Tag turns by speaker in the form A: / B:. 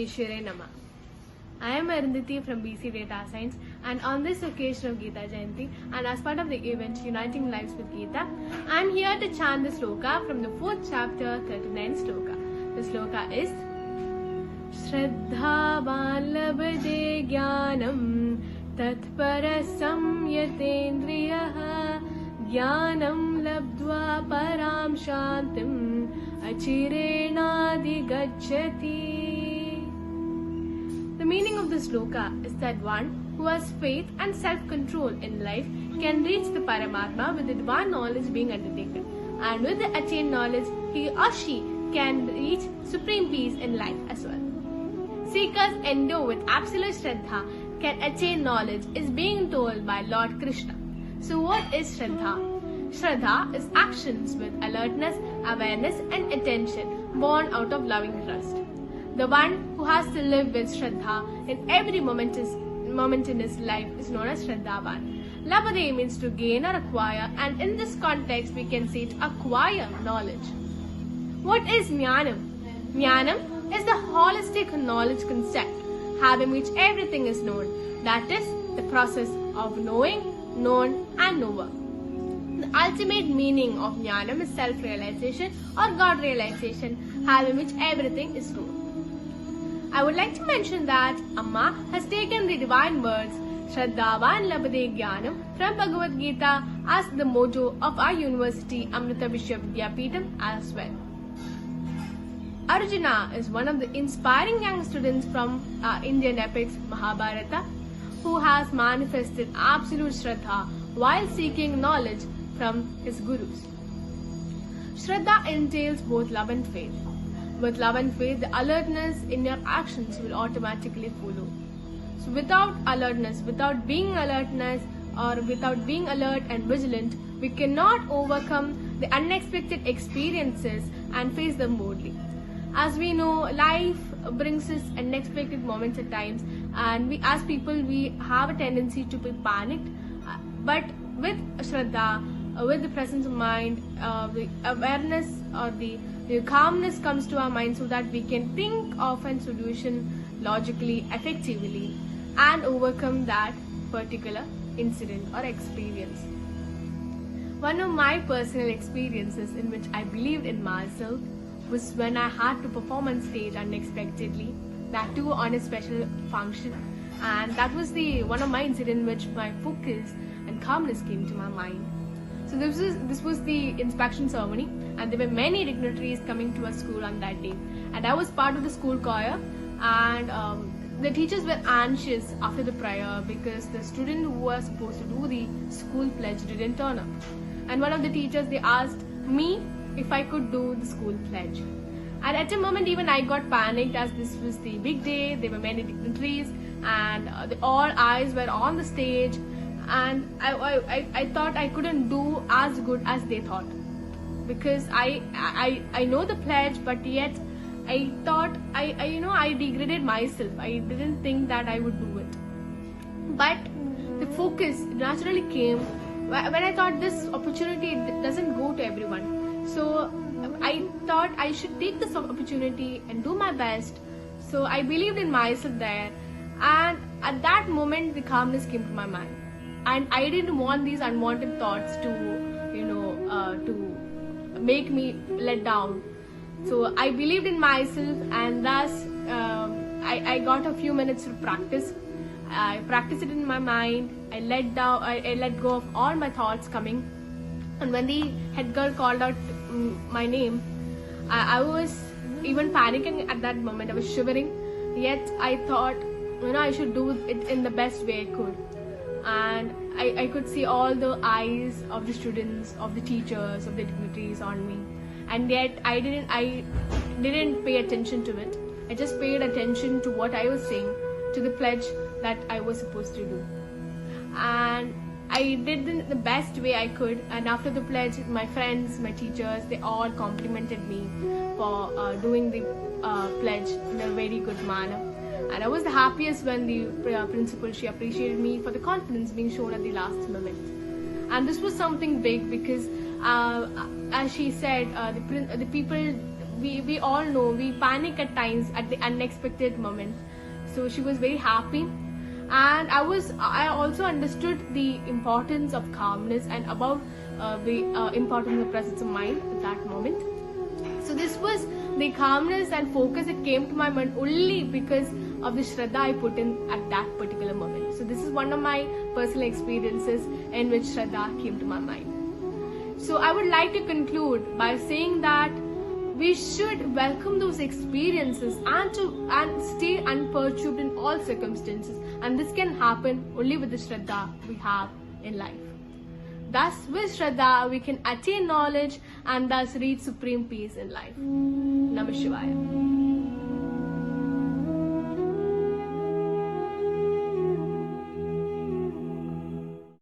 A: Venkateshwara Nama. I am Arundhati from BC Data Science, and on this occasion of Geeta Jayanti and as part of the event Uniting Lives with Geeta, I am here to chant the sloka from the 4th chapter, 39th sloka. The sloka is Shraddhavan labde jnanam tatpara samyatendriyah jnanam labdva param shantim achirenadi gacchati. The meaning of this sloka is that one who has faith and self-control in life can reach the Paramatma with the divine knowledge being undertaken, and with the attained knowledge he or she can reach supreme peace in life as well. Seekers endowed with absolute Shraddha can attain knowledge is being told by Lord Krishna. So what is Shraddha? Shraddha is actions with alertness, awareness and attention born out of loving trust. The one who has to live with Shraddha in every moment in his life is known as Shraddhavan. Labade means to gain or acquire, and in this context we can say to acquire knowledge. What is Jnanam? Jnanam is the holistic knowledge concept having which everything is known. That is the process of knowing, known and knower. The ultimate meaning of Jnanam is self-realization or God-realization having which everything is known. I would like to mention that Amma has taken the divine words Shraddhavan labde jnanam from Bhagavad Gita as the motto of our university Amrita Vishwa Vidyapeetham as well. Arjuna is one of the inspiring young students from Indian epics Mahabharata who has manifested absolute Shraddha while seeking knowledge from his gurus. Shraddha entails both love and faith. With love and faith, the alertness in your actions will automatically follow. So without alertness, without being alert and vigilant, we cannot overcome the unexpected experiences and face them boldly. As we know, life brings us unexpected moments at times, and we as people we have a tendency to be panicked. But with Shraddha, with the presence of mind, the awareness or the calmness comes to our mind so that we can think of a solution logically, effectively and overcome that particular incident or experience. One of my personal experiences in which I believed in myself was when I had to perform on stage unexpectedly, that too on a special function, and that was one of my incidents in which my focus and calmness came to my mind. So this was the inspection ceremony, and there were many dignitaries coming to our school on that day, and I was part of the school choir, and the teachers were anxious after the prayer because the student who was supposed to do the school pledge didn't turn up, and one of the teachers, they asked me if I could do the school pledge, and at a moment even I got panicked as this was the big day, there were many dignitaries and all eyes were on the stage, and I thought I couldn't do as good as they thought, because I know the pledge, but yet I thought I degraded myself. I didn't think that I would do it, but the focus naturally came when I thought this opportunity doesn't go to everyone. So I thought I should take this opportunity and do my best. So I believed in myself there, and at that moment the calmness came to my mind, and I didn't want these unwanted thoughts to make me let down. So I believed in myself, and thus I got a few minutes to practice. I practiced it in my mind. I let go of all my thoughts coming, and when the head girl called out my name, I was even panicking at that moment. I was shivering, yet I thought I should do it in the best way I could, and I could see all the eyes of the students, of the teachers, of the dignitaries on me, and yet I didn't pay attention to it. I just paid attention to what I was saying, to the pledge that I was supposed to do, and I did it the best way I could. And after the pledge, my friends, my teachers, they all complimented me for doing the pledge in a very good manner. And I was the happiest when the principal, she appreciated me for the confidence being shown at the last moment. And this was something big because, as she said, the people we all know we panic at times at the unexpected moment. So she was very happy, and I also understood the importance of calmness and about the importance of presence of mind at that moment. So this was the calmness and focus that came to my mind only because of the Shraddha I put in at that particular moment. So this is one of my personal experiences in which Shraddha came to my mind. So I would like to conclude by saying that we should welcome those experiences and stay unperturbed in all circumstances, and this can happen only with the Shraddha we have in life. Thus, with Shraddha, we can attain knowledge and thus reach supreme peace in life. Namah Shivaya.